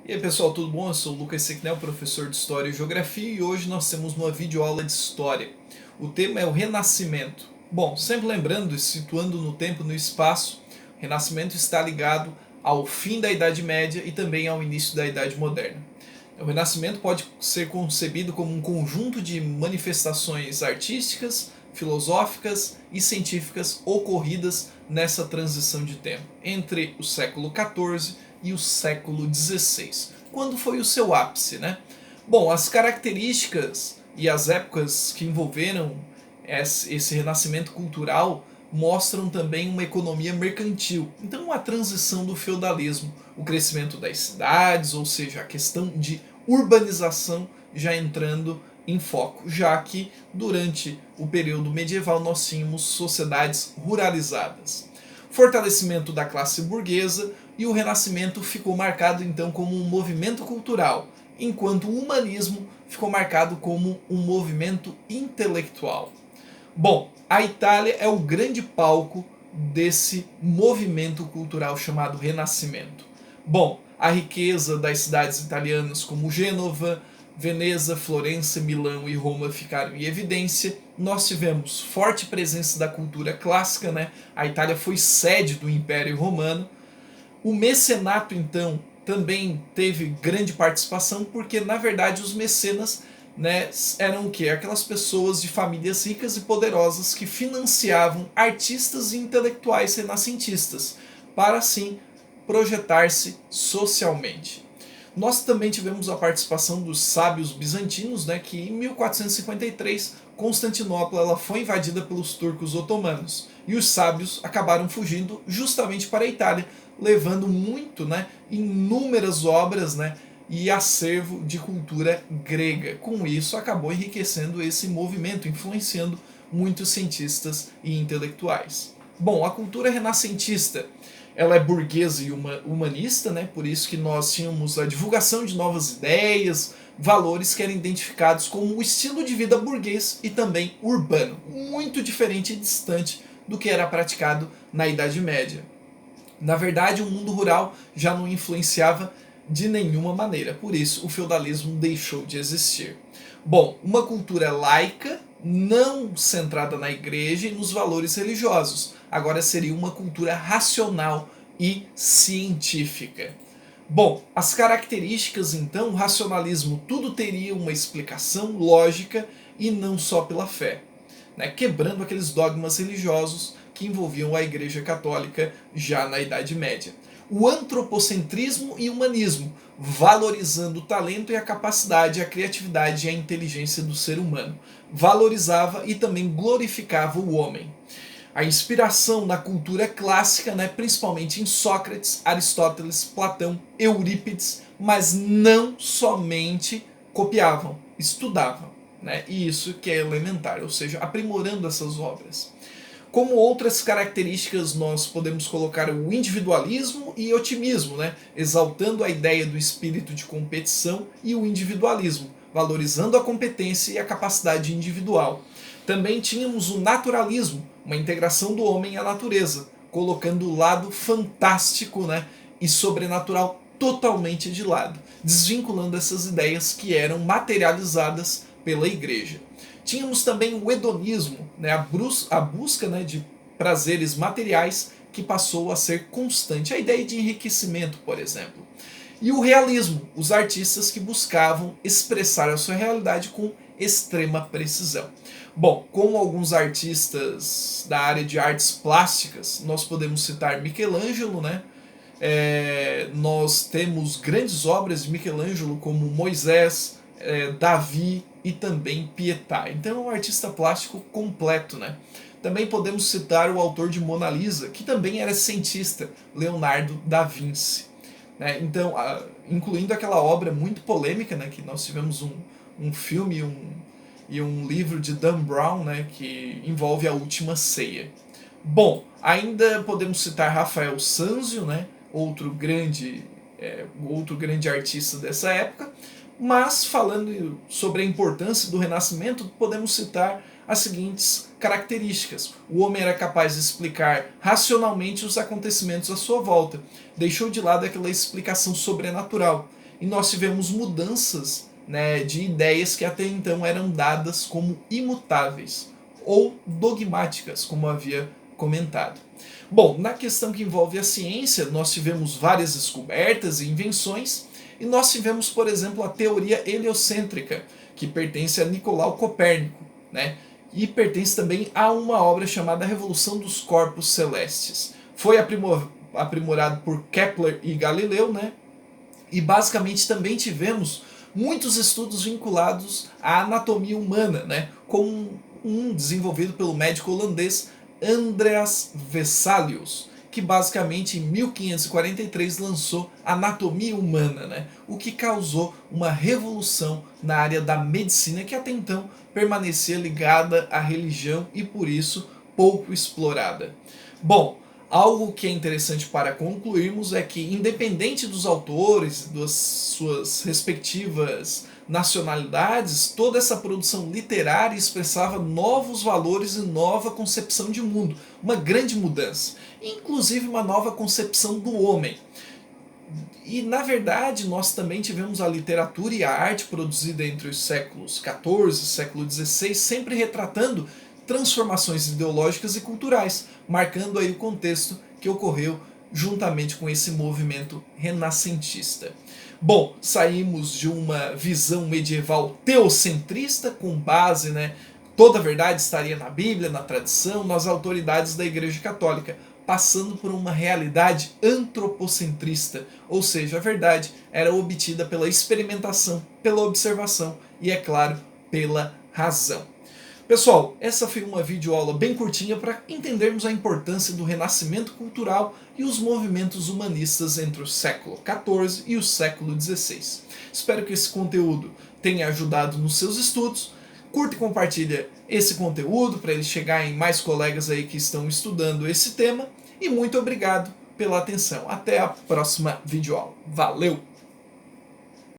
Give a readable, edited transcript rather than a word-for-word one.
E aí pessoal, tudo bom? Eu sou o Lucas Sequinel, professor de História e Geografia, e hoje nós temos uma videoaula de História. O tema é o Renascimento. Bom, sempre lembrando e situando no tempo e no espaço, o Renascimento está ligado ao fim da Idade Média e também ao início da Idade Moderna. O Renascimento pode ser concebido como um conjunto de manifestações artísticas, filosóficas e científicas ocorridas nessa transição de tempo, entre o século XIV e o século XVI. Quando foi o seu ápice, né? Bom, as características e as épocas que envolveram esse renascimento cultural mostram também uma economia mercantil. Então, a transição do feudalismo, o crescimento das cidades, ou seja, a questão de urbanização já entrando em foco, já que durante o período medieval nós tínhamos sociedades ruralizadas. Fortalecimento da classe burguesa, e o Renascimento ficou marcado então como um movimento cultural, enquanto o humanismo ficou marcado como um movimento intelectual. Bom, a Itália é o grande palco desse movimento cultural chamado Renascimento. Bom, a riqueza das cidades italianas como Gênova, Veneza, Florença, Milão e Roma ficaram em evidência. Nós tivemos forte presença da cultura clássica, né? A Itália foi sede do Império Romano. O mecenato, então, também teve grande participação, porque na verdade os mecenas, né, eram o quê? Aquelas pessoas de famílias ricas e poderosas que financiavam artistas e intelectuais renascentistas para assim projetar-se socialmente. Nós também tivemos a participação dos sábios bizantinos, né, que em 1453 Constantinopla ela foi invadida pelos turcos otomanos e os sábios acabaram fugindo justamente para a Itália, levando muito, né, inúmeras obras, né, e acervo de cultura grega. Com isso acabou enriquecendo esse movimento, influenciando muitos cientistas e intelectuais. Bom, a cultura renascentista ela é burguesa e humanista, né? Por isso que nós tínhamos a divulgação de novas ideias, valores que eram identificados como o estilo de vida burguês e também urbano, muito diferente e distante do que era praticado na Idade Média. Na verdade, o mundo rural já não influenciava de nenhuma maneira, por isso o feudalismo deixou de existir. Bom, uma cultura laica, não centrada na igreja e nos valores religiosos, agora seria uma cultura racional e científica. Bom, as características então, o racionalismo tudo teria uma explicação lógica e não só pela fé, né? Quebrando aqueles dogmas religiosos que envolviam a Igreja Católica já na Idade Média. O antropocentrismo e humanismo, valorizando o talento e a capacidade, a criatividade e a inteligência do ser humano. Valorizava e também glorificava o homem. A inspiração na cultura clássica, né, principalmente em Sócrates, Aristóteles, Platão, Eurípides, mas não somente copiavam, estudavam, né, e isso que é elementar, ou seja, aprimorando essas obras. Como outras características, nós podemos colocar o individualismo e otimismo, né? Exaltando a ideia do espírito de competição e o individualismo, valorizando a competência e a capacidade individual. Também tínhamos o naturalismo, uma integração do homem à natureza, colocando o lado fantástico, né, e sobrenatural totalmente de lado, desvinculando essas ideias que eram materializadas pela igreja. Tínhamos também o hedonismo, né, a busca, né, de prazeres materiais que passou a ser constante. A ideia de enriquecimento, por exemplo. E o realismo, os artistas que buscavam expressar a sua realidade com extrema precisão. Bom, como alguns artistas da área de artes plásticas, nós podemos citar Michelangelo, né? Nós temos grandes obras de Michelangelo como Moisés, Davi e também Pietà. Então é um artista plástico completo, né? Também podemos citar o autor de Mona Lisa, que também era cientista, Leonardo da Vinci. Né? Então, incluindo aquela obra muito polêmica, né, que nós tivemos um filme e um livro de Dan Brown, né, que envolve a Última Ceia. Bom, ainda podemos citar Rafael Sanzio, né, outro grande artista dessa época, mas falando sobre a importância do Renascimento, podemos citar as seguintes características. O homem era capaz de explicar racionalmente os acontecimentos à sua volta. Deixou de lado aquela explicação sobrenatural. e nós tivemos mudanças, né, de ideias que até então eram dadas como imutáveis ou dogmáticas, como havia comentado. Bom, na questão que envolve a ciência, nós tivemos várias descobertas e invenções, e nós tivemos, por exemplo, a teoria heliocêntrica, que pertence a Nicolau Copérnico, né? E pertence também a uma obra chamada Revolução dos Corpos Celestes. Foi aprimorado por Kepler e Galileu, né? E basicamente também tivemos muitos estudos vinculados à anatomia humana, né? Com um desenvolvido pelo médico holandês Andreas Vesalius, que basicamente em 1543 lançou Anatomia Humana, né? O que causou uma revolução na área da medicina que até então permanecia ligada à religião e por isso pouco explorada. Bom, algo que é interessante para concluirmos é que, independente dos autores, das suas respectivas nacionalidades, toda essa produção literária expressava novos valores e nova concepção de mundo, uma grande mudança, inclusive uma nova concepção do homem. E na verdade nós também tivemos a literatura e a arte produzida entre os séculos XIV e século XVI, sempre retratando transformações ideológicas e culturais, marcando aí o contexto que ocorreu juntamente com esse movimento renascentista. Bom, saímos de uma visão medieval teocentrista, com base, né, toda a verdade estaria na Bíblia, na tradição, nas autoridades da Igreja Católica, passando por uma realidade antropocentrista, ou seja, a verdade era obtida pela experimentação, pela observação e, é claro, pela razão. Pessoal, essa foi uma videoaula bem curtinha para entendermos a importância do renascimento cultural e os movimentos humanistas entre o século XIV e o século XVI. Espero que esse conteúdo tenha ajudado nos seus estudos. Curta e compartilha esse conteúdo para ele chegar em mais colegas aí que estão estudando esse tema. E muito obrigado pela atenção. Até a próxima videoaula. Valeu!